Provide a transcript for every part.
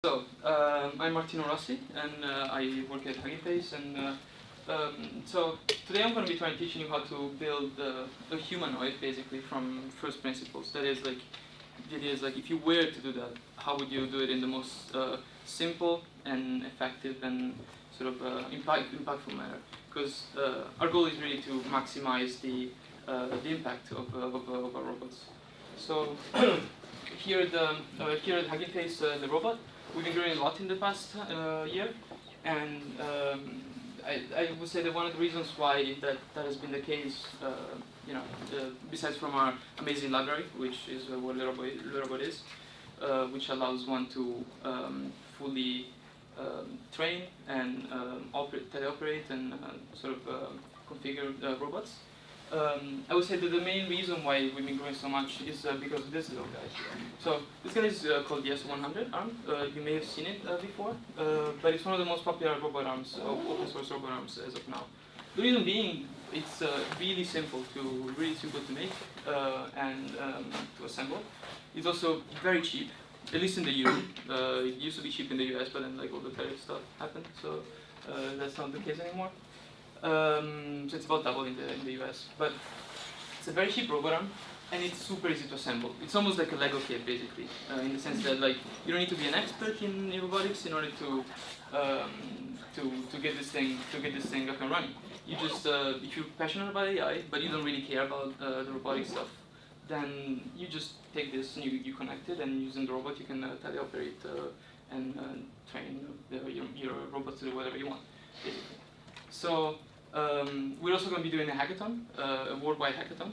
I'm Martino Russi, and I work at Hugging Face. And so today I'm going to be trying to teach you how to build a humanoid, basically from first principles. That is, like, the idea is like, if you were to do that, how would you do it in the most simple and effective and sort of impactful manner? Because our goal is really to maximize the impact of our robots. So here at Hugging Face, the robot. We've been growing a lot in the past year, and I would say that one of the reasons why that has been the case, besides from our amazing library, which is what Robot is, which allows one to fully train and teleoperate and sort of configure robots. I would say that the main reason why we've been growing so much is because of this little guy here. So this guy is called the S100 arm. You may have seen it before, but it's one of the most popular robot arms, open source robot arms as of now. The reason being, it's really simple to make and to assemble. It's also very cheap, at least in the EU. It used to be cheap in the US, but then like all the tariff stuff happened, so that's not the case anymore. So it's about double in the US, but it's a very cheap robot arm, and it's super easy to assemble. It's almost like a Lego kit, basically, in the sense that like you don't need to be an expert in robotics in order to get this thing up and running. You just if you're passionate about AI, but you don't really care about the robotic stuff, then you just take this and you connect it, and using the robot you can teleoperate and train your robot to do whatever you want, basically. So we're also going to be doing a hackathon, a worldwide hackathon,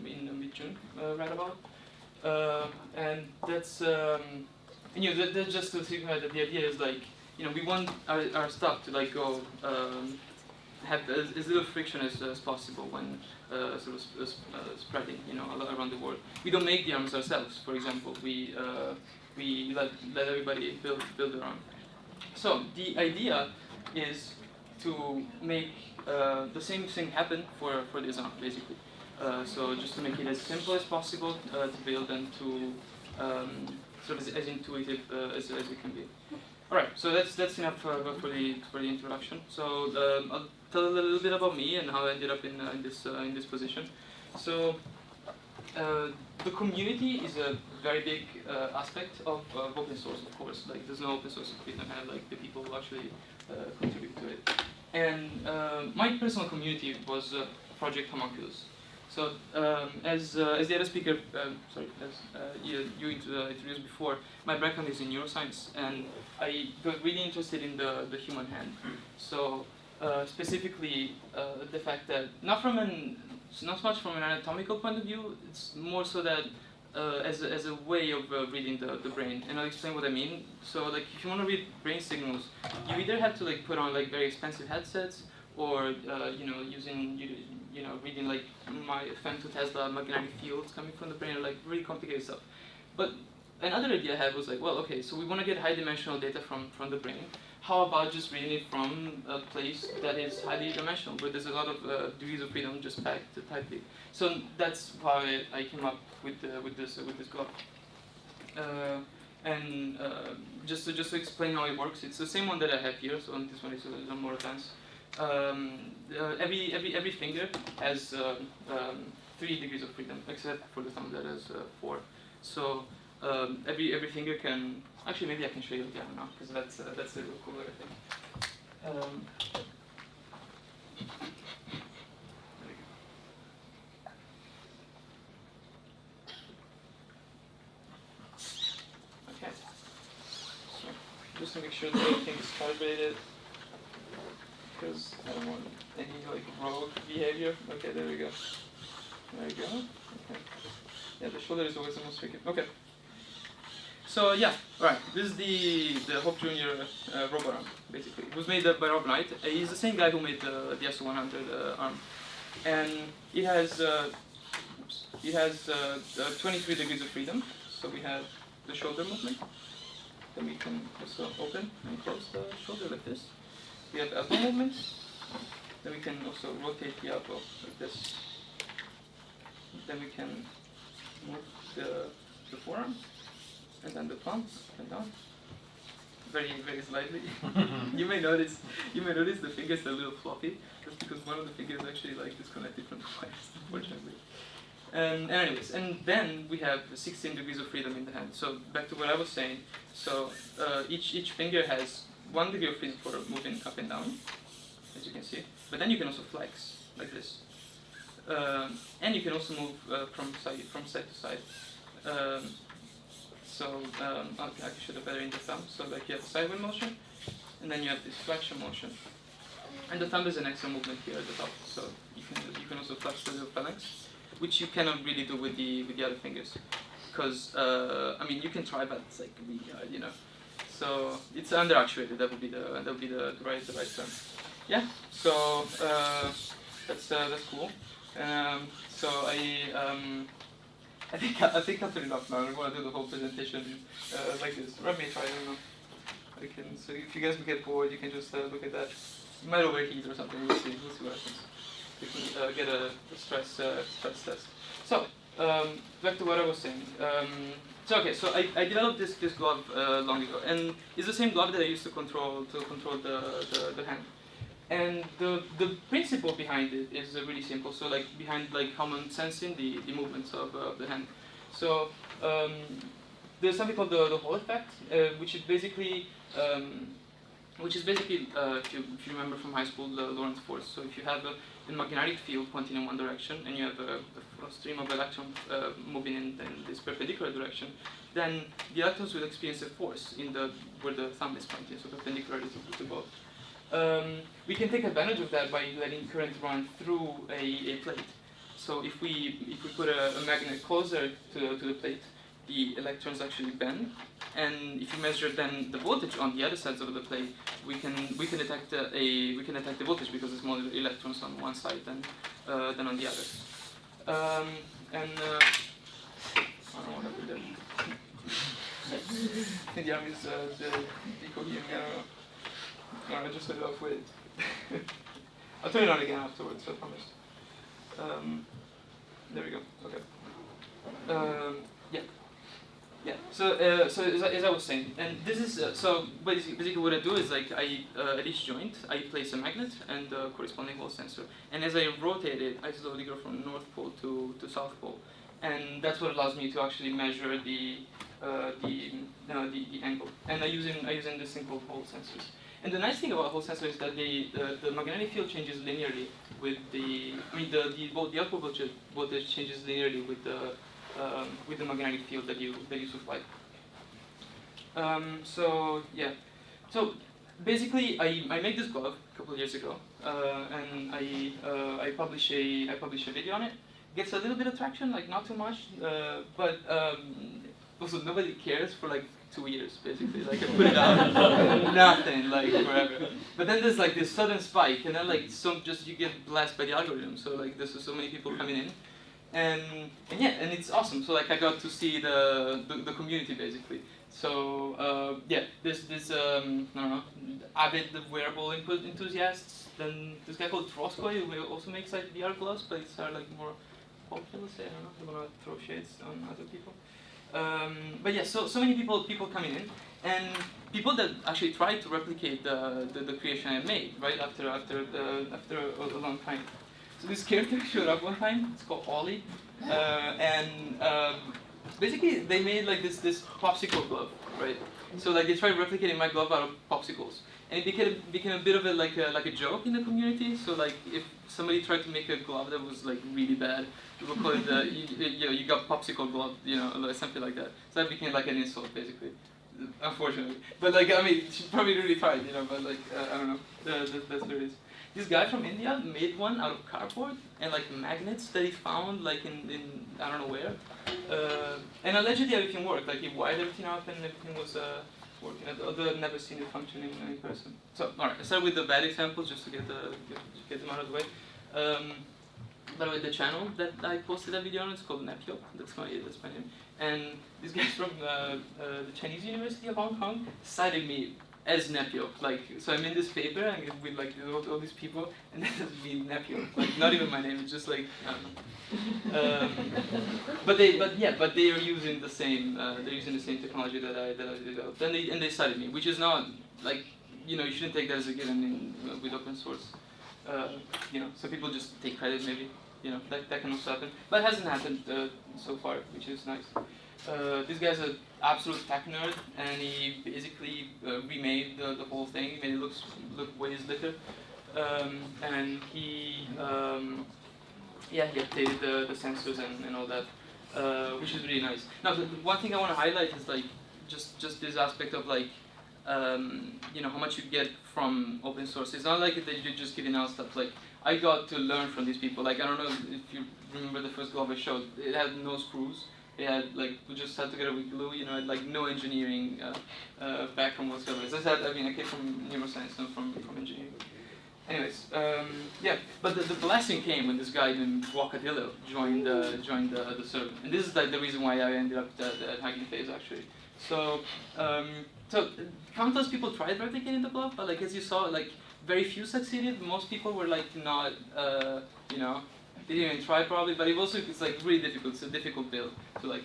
in mid-June, right about. And that's that's just to signify that the idea is like, we want our stuff to like go have as little friction as possible when sort of spreading, around the world. We don't make the arms ourselves. For example, we let everybody build their arm. So the idea is to make the same thing happen for this arm, basically. So just to make it as simple as possible to build and to sort of as intuitive as it can be. All right, so that's enough for the introduction. So I'll tell a little bit about me and how I ended up in this position. So the community is a very big aspect of open source, of course. Like, there's no open source if we don't have like the people who actually contribute to it. And my personal community was Project Homunculus. So as the other speaker, you introduced before, my background is in neuroscience, and I got really interested in the human hand. So specifically the fact that not so much from an anatomical point of view, it's more so that as a way of reading the brain, and I'll explain what I mean. So like, if you want to read brain signals, you either have to like put on like very expensive headsets, or reading like my femto Tesla magnetic fields coming from the brain, or like really complicated stuff. But another idea I had was like, well, okay, so we want to get high dimensional data from the brain. How about just reading it from a place that is highly dimensional, where there's a lot of degrees of freedom just packed tightly? So that's how I came up with this goal. And just to explain how it works, it's the same one that I have here. So this one is a little more advanced. Every finger has 3 degrees of freedom, except for the thumb that has 4. So every finger can. Actually, maybe I can show you the other now, because that's a little cooler, I think. There we go. Okay. So just to make sure that everything is calibrated, because I don't want any like rogue behavior. Okay, there we go. There we go. Okay. Yeah, the shoulder is always the most tricky. Okay. So yeah, right. This is the Hope Junior robot arm, basically. It was made by Rob Knight. He's the same guy who made the S100 arm, and it has 23 degrees of freedom. So we have the shoulder movement. Then we can also open and close the shoulder like this. We have elbow movement. Then we can also rotate the elbow like this. Then we can move the forearm, and then the palm up and down. very slightly. you may notice the fingers are a little floppy. That's because one of the fingers actually like disconnected from the wires, unfortunately. And anyways, and then we have 16 degrees of freedom in the hand. So back to what I was saying. So each finger has 1 degree of freedom for moving up and down, as you can see. But then you can also flex like this, and you can also move from side to side. Okay, I can show the better in the thumb. So like you have sideward motion, and then you have this flexion motion. And the thumb is an extra movement here at the top. So you can also flex the little phalanx, which you cannot really do with the other fingers, because I mean you can try, but it's like really hard, you know. So it's under actuated. That would be the right term. Yeah. So that's cool. So I think I'll turn it off now. I don't want to do the whole presentation like this. Let me try. I don't know. I can. So if you guys get bored, you can just look at that. You might overheat or something. We'll see. We'll see what happens. You can get a stress test. So back to what I was saying. So I developed this glove long ago, and it's the same glove that I used to control the hand. And the principle behind it is really simple. So like behind like Human sensing the movements of the hand. So there's something called the Hall effect, which is basically if you remember from high school, the Lorentz force. So if you have a magnetic field pointing in one direction and you have a stream of electrons moving in this perpendicular direction, then the electrons will experience a force in where the thumb is pointing, so perpendicular to both. We can take advantage of that by letting current run through a plate. So if we put a magnet closer to the plate, the electrons actually bend, and if you measure then the voltage on the other sides of the plate, we can detect the voltage because there's more electrons on one side than on the other. I don't know what happened there. The arm is decoherent. I don't know. No, I just set it off with it. I'll turn it on again afterwards, I promise. There we go. Okay. Yeah. So as I was saying, and this is so basically what I do is like at each joint I place a magnet and the corresponding Hall sensor, and as I rotate it, I slowly go from North Pole to South Pole, and that's what allows me to actually measure the angle. And I'm using this thing called Hall sensors. And the nice thing about Hall sensors is that the magnetic field changes linearly with the output voltage changes linearly with the magnetic field that you supply. So yeah, so basically I made this glove a couple of years ago, and I publish a video on it. Gets a little bit of traction, like not too much, but also nobody cares for like 2 years basically. Like I put it out, nothing, like forever. But then there's like this sudden spike, and then like you get blessed by the algorithm. So like there's so many people coming in. And it's awesome. So like I got to see the community basically. So there's this I don't know, avid wearable enthusiasts. Then this guy called Troskoy who also makes like VR gloves, but it's like more popular. I don't know. I don't want to throw shades on other people. But yeah, so many people coming in, and people that actually tried to replicate the creation I made right after a long time. So this character showed up one time. It's called Ollie, and basically they made like this popsicle glove, right? So like they tried replicating my glove out of popsicles, and it became a bit of a joke in the community. So like if somebody tried to make a glove that was like really bad, people call it you got popsicle glove, something like that. So that became like an insult basically, unfortunately. But like I mean, she probably really tried, But like I don't know. That's what it is. This guy from India made one out of cardboard and like magnets that he found like in I don't know where, and allegedly everything worked. Like he wired everything up and everything was working. Although I've never seen it functioning in person. So alright, I start with the bad examples just to get them out of the way. By the way, the channel that I posted that video on is called Nepio. That's my name. And this guy's from the Chinese University of Hong Kong cited me as Nepio. Like, so I'm in this paper and with like all these people, and then it's me Nepio. Like, not even my name. It's just like I don't know. But they are using the same. They're using the same technology that I developed, and they cited me, which is not like, you know, you shouldn't take that as a given with open source. You know, so people just take credit maybe. You know, that can also happen, but it hasn't happened so far, which is nice. This guy's an absolute tech nerd, and he basically remade the whole thing. He made it look way slicker, and he updated the sensors and all that, which is really nice. Now, the one thing I want to highlight is like just this aspect of like you know, how much you get from open source. It's not like that you're just giving out stuff. Like, I got to learn from these people. Like, I don't know if you remember the first glove I showed. It had no screws. It had like, we just had together with glue. You know, it had like no engineering background whatsoever. As I said, I mean, I came from neuroscience, not from engineering. Anyways, yeah. But the blessing came when this guy named Wakadillo joined the server, and this is like the reason why I ended up at Hugging Face actually. So countless people tried replicating the glove, but like as you saw, like very few succeeded. Most people were like not, you know, they didn't even try probably. But it's like really difficult. It's a difficult build to like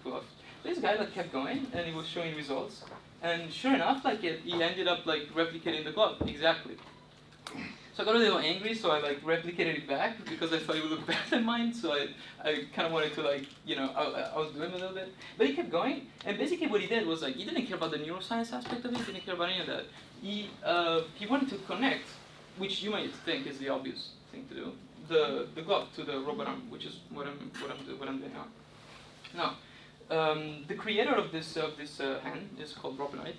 pull off. This guy like kept going, and he was showing results. And sure enough, like he ended up like replicating the glove exactly. So I got a little angry, so I like replicated it back because I thought it would look better than mine. So I kind of wanted to like, you know, I was doing a little bit. But he kept going, and basically what he did was like, he didn't care about the neuroscience aspect of it, he didn't care about any of that. He wanted to connect, which you might think is the obvious thing to do, the glove to the robot arm, which is what I'm doing now. Now, the creator of this hand is called Humanoid.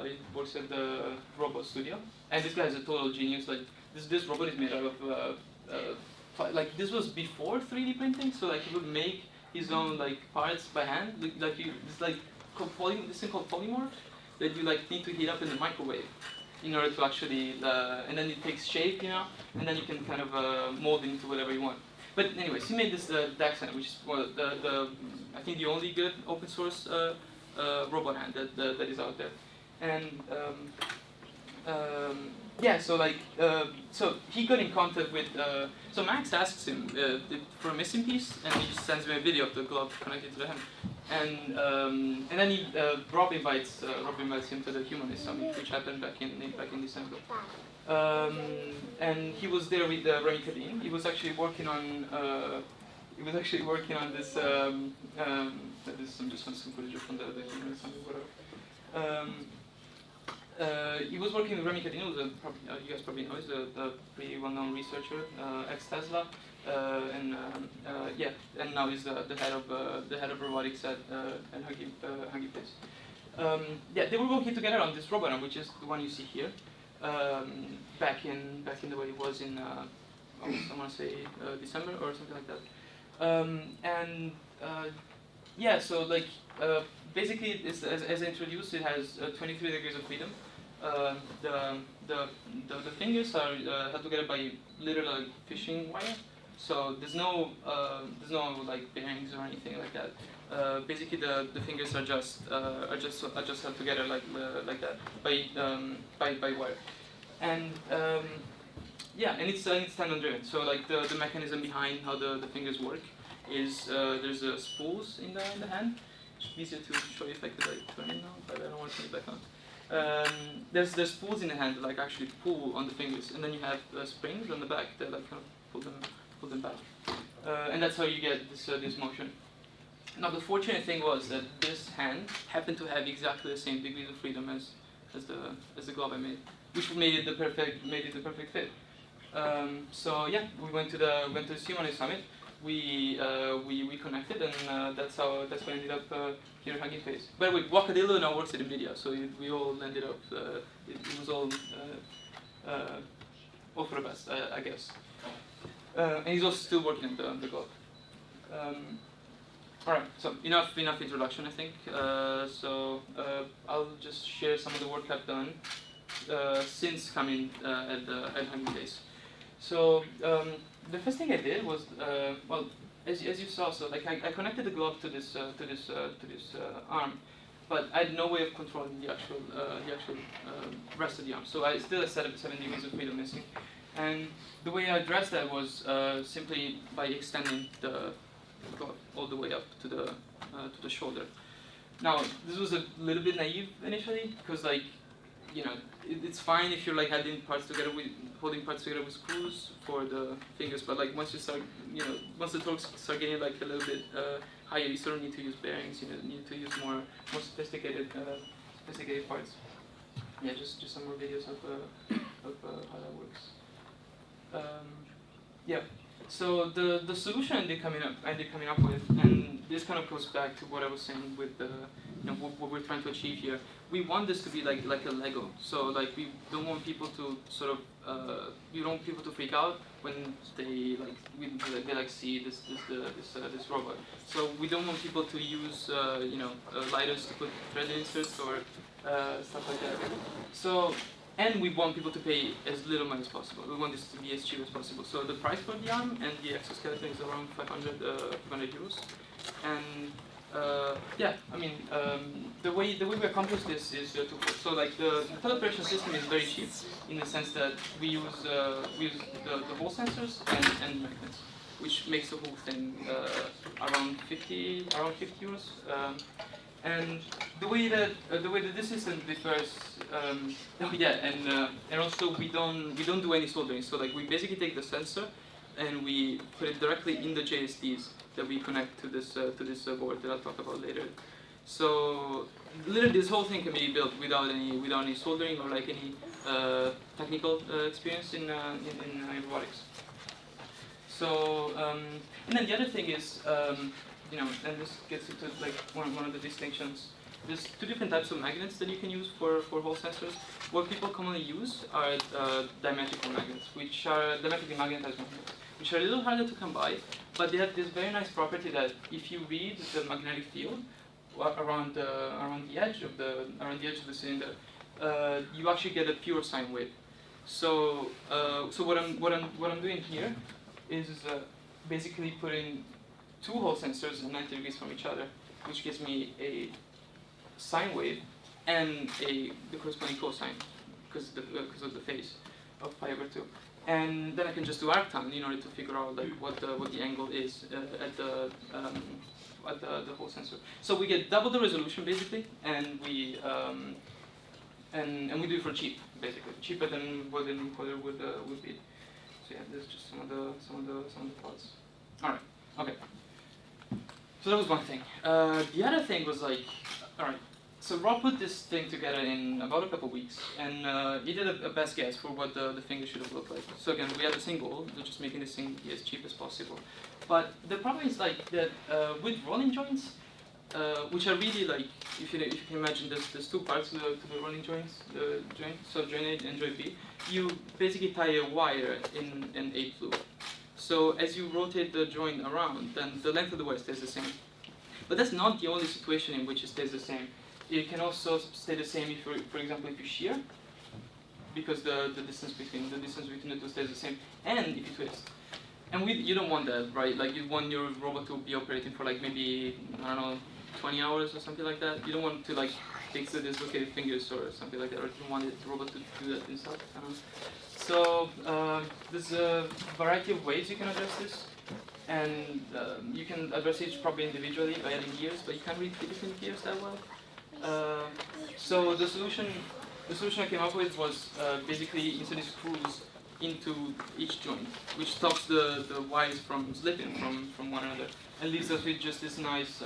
He works at the robot studio, and this guy is a total genius. Like this robot is made out of like this was before 3D printing, so like he would make his own like parts by hand. It's like this thing called polymorph that you like need to heat up in the microwave in order to actually, and then it takes shape, you know, and then you can kind of mold it into whatever you want. But anyways, he made this Daxan, which is I think the only good open source robot hand that is out there. And yeah, so like so he got in contact with so Max asks him for a missing piece, and he sends me a video of the glove connected to the hand. And then Rob invites him to the Humanoid Summit, which happened back in December. And he was there with Remy Cadine. He was actually working on this. I'm just going to some footage from the Humanoid Summit, whatever. He was working with Remy Cadine, who's you guys probably know, he's a pretty well-known researcher, ex-Tesla, and now he's the head of robotics at Hugging Face. Yeah, they were working together on this robot arm, which is the one you see here. Back in the way it was in I want to say December or something like that. Yeah, so like basically, it's, as I introduced, it has 23 degrees of freedom. The fingers are held together by literally like fishing wire. So there's no like bearings or anything like that. Basically, the fingers are just held together like that by wire. And yeah, and it's tendon driven. So like the mechanism behind how the fingers work is there's spools in the hand. It's easier to show you if I could like turn it now, but I don't want to turn it back on. There's spools in the hand that like actually pull on the fingers, and then you have springs on the back that like kind of pull them back, and that's how you get this motion. Now the fortunate thing was that this hand happened to have exactly the same degrees of freedom as the glove I made, which made it the perfect fit. So yeah, we went to the Humanoid Summit. We connected, and that's when I ended up here at Hugging Face. By the way, Wakadillo now works at NVIDIA, so we all ended up. It was all for the best, I guess. And he's also still working on the glove. All right, so enough introduction, I think. I'll just share some of the work I've done since coming at Hugging Face. So the first thing I did was, well, as you saw, so like I connected the glove to this arm, but I had no way of controlling the actual rest of the arm. So I still had 7 degrees of freedom missing, and the way I addressed that was simply by extending the glove all the way up to the shoulder. Now, this was a little bit naive initially, because like, it's fine if you're like holding parts together with screws for the fingers, but like once you start, once the torques start getting like a little bit higher, you sort of need to use bearings. You need to use more sophisticated parts. Yeah, just some more videos of how that works. Yeah. So the solution I ended coming up with, and this kind of goes back to what I was saying with what we're trying to achieve here. We want this to be like a Lego. So like we don't want people to sort of we don't want people to freak out when they see this robot. So we don't want people to use lighters to put thread inserts or stuff like that. So. And we want people to pay as little money as possible. We want this to be as cheap as possible. So the price for the arm and the exoskeleton is around 500 euros. And the way we accomplish this is twofold. So like the teleoperation system is very cheap in the sense that we use the Hall sensors and magnets, which makes the whole thing around 50 euros. And the way that this system differs, and also we don't do any soldering. So like we basically take the sensor and we put it directly in the JSDs that we connect to this board that I'll talk about later. So literally this whole thing can be built without any soldering or like any technical experience in robotics. So and then the other thing is. And this gets into like one of the distinctions. There's two different types of magnets that you can use for Hall sensors. What people commonly use are diametrical magnets, which are diametrically magnetized magnets, which are a little harder to come by, but they have this very nice property that if you read the magnetic field around the edge of the cylinder, you actually get a pure sine wave. So what I'm doing here is basically putting two Hall sensors at 90 degrees from each other, which gives me a sine wave and the corresponding cosine, because of the phase of pi over 2. And then I can just do arctan in order to figure out like what the angle is at the Hall sensor. So we get double the resolution basically, and we do it for cheap, basically cheaper than what an encoder would be. So yeah, there's just some of the thoughts. All right, okay. So that was one thing. The other thing was like, all right. So Rob put this thing together in about a couple of weeks, and he did a best guess for what the finger should have looked like. So again, we had the same goal, just making this thing be as cheap as possible. But the problem is like that with rolling joints, which are really like, if you can imagine, there's two parts to the rolling joints, the joint, so joint A and joint B. You basically tie a wire in an A fluid. So as you rotate the joint around, then the length of the wire stays the same. But that's not the only situation in which it stays the same. It can also stay the same if, for example, if you shear, because the distance between the two stays the same, and if you twist. And you don't want that, right? Like you want your robot to be operating for like maybe, I don't know, 20 hours or something like that. You don't want to like fix the dislocated fingers or something like that, or you don't want the robot to do that himself. So there's a variety of ways you can address this, and you can address each probably individually by adding gears, but you can't really fit it in gears that well. So the solution I came up with was basically inserting screws into each joint, which stops the wires from slipping from one another, and leaves us with just this nice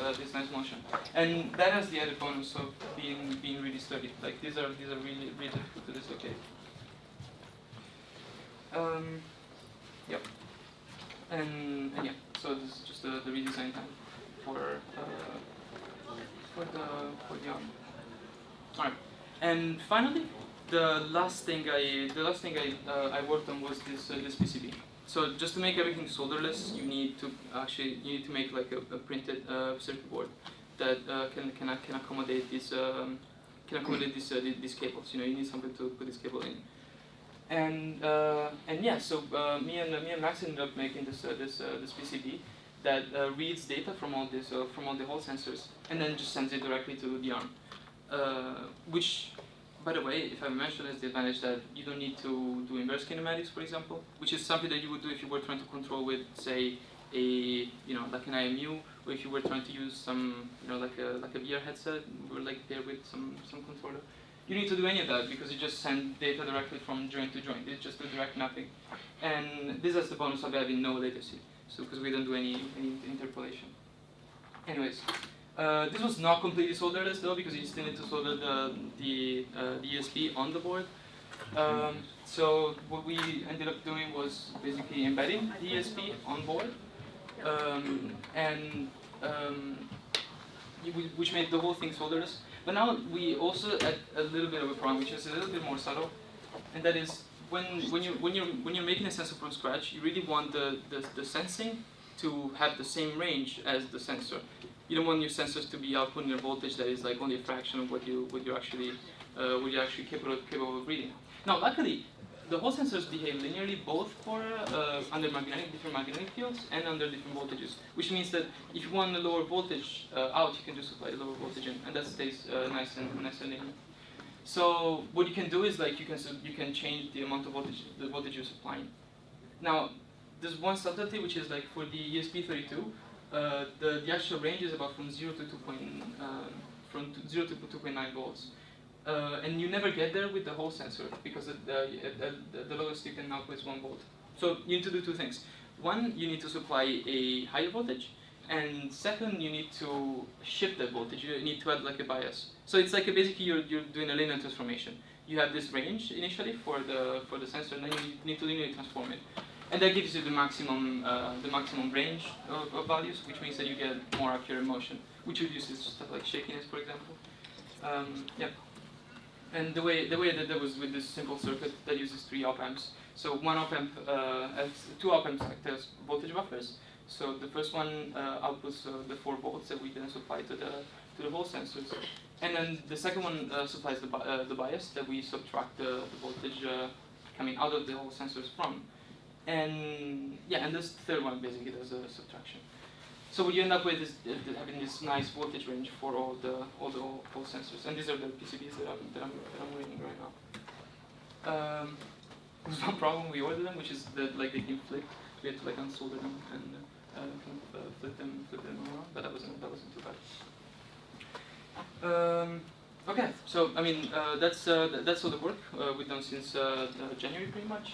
motion. And that has the added bonus of being really sturdy. Like these are really difficult to dislocate. Yep. And yeah, so this is just the redesign time for the arm. Alright. And finally, the last thing I worked on was this PCB. So just to make everything solderless, you need to make like a printed circuit board that can accommodate these cables. You need something to put this cable in. And yeah, so me and Max ended up making this PCB, that reads data from all this from all the Hall sensors and then just sends it directly to the arm. Which, by the way, if I mention, is the advantage that you don't need to do inverse kinematics, for example, which is something that you would do if you were trying to control with, say, like an IMU, or if you were trying to use some, like a VR headset, or like there with some controller. You need to do any of that because you just send data directly from joint to joint. It's just a direct mapping, and this has the bonus of having no latency. So because we don't do any interpolation. Anyways, this was not completely solderless though, because you still need to solder the ESP on the board. So what we ended up doing was basically embedding the ESP on board, which made the whole thing solderless. But now we also add a little bit of a problem, which is a little bit more subtle, and that is when you're making a sensor from scratch, you really want the sensing to have the same range as the sensor. You don't want your sensors to be outputting a voltage that is like only a fraction of what you're actually capable of reading. Now, luckily, the Hall sensors behave linearly both for under different magnetic fields and under different voltages, which means that if you want a lower voltage out, you can just apply the lower voltage in, and that stays nice and linear. So what you can do is like you can change the amount of voltage you're supplying. Now, there's one subtlety, which is like for the ESP32, the actual range is about from 0 to 2.9 volts. And you never get there with the Hall sensor because the lowest you can output is 1 volt. So you need to do two things. One, you need to supply a higher voltage, and second, you need to shift that voltage. You need to add like a bias. So it's like basically you're doing a linear transformation. You have this range initially for the sensor, and then you need to linearly transform it, and that gives you the maximum range of values, which means that you get more accurate motion, which reduces stuff like shakiness, for example. Yeah. And the way that was with this simple circuit that uses 3 op amps. So one op amp has 2 op amps act as voltage buffers. So the first one outputs the 4 volts that we then supply to the Hall sensors, and then the second one supplies the bias that we subtract the voltage coming out of the Hall sensors from. And yeah, and this third one basically does a subtraction. So what you end up with is having this nice voltage range for all the Hall sensors, and these are the PCBs that I'm reading right now. There's one problem we ordered them, which is that like they can flip. We had to like unsolder them and flip them around, but that wasn't too bad. Okay, so I mean that's all the work we've done since January pretty much.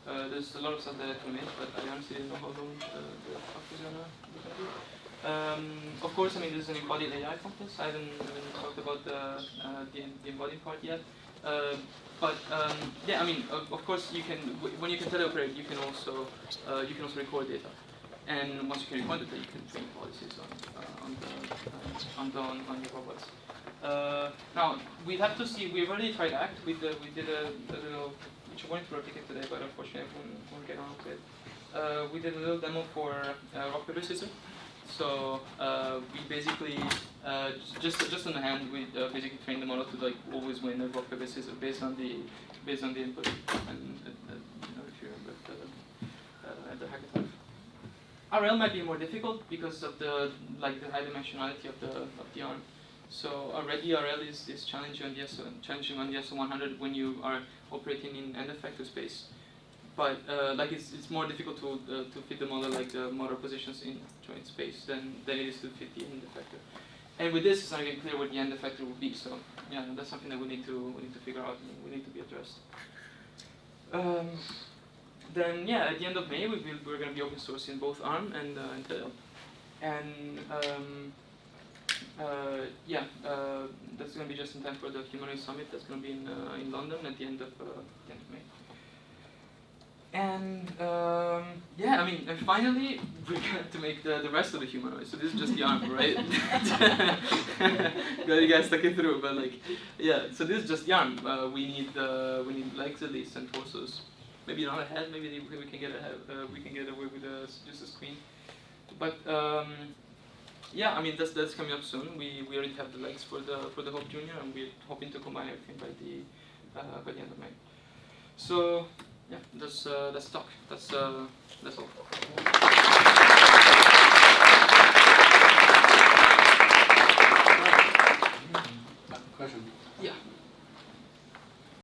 There's a lot of stuff that I had to make, but I honestly didn't know how long the talk was gonna be. Of course, I mean, this is an embodied AI contest. I haven't talked about the embodied part yet. Yeah, I mean, of course, you can when you can teleoperate, you can also record data, and once you can record data, you can train policies on your robots. Now we'd have to see. We've already tried ACT. We did a little. Which I wanted to replicate today, but unfortunately I won't get on with it. We did a little demo for rock paper scissors. So we basically just on the hand we basically trained the model to like always win a rock paper scissors based on the input. And if you remember at the hackathon. RL might be more difficult because of the high dimensionality of the arm. So already RL is challenging on the SO100 when you are operating in end effector space, but it's more difficult to fit the model like the motor positions in joint space than it is to fit the end effector. And with this, it's not even clear what the end effector will be. So yeah, that's something that we need to figure out. And we need to be addressed. Then yeah, at the end of May we're going to be open sourcing both ARM and Intel, and that's going to be just in time for the Humanoid Summit that's going to be in London at the end of May. And yeah, I mean, and finally we're going to make the rest of the Humanoid. So this is just the arm, right? Glad you guys stuck it through, but like, yeah. So this is just the arm. We need legs at least and torsos. Maybe not a head. Maybe we can get a head. We can get away with just a screen. But yeah, I mean that's coming up soon. We already have the legs for the Hope Junior, and we're hoping to combine everything by the end of May. So yeah, that's talk. That's all.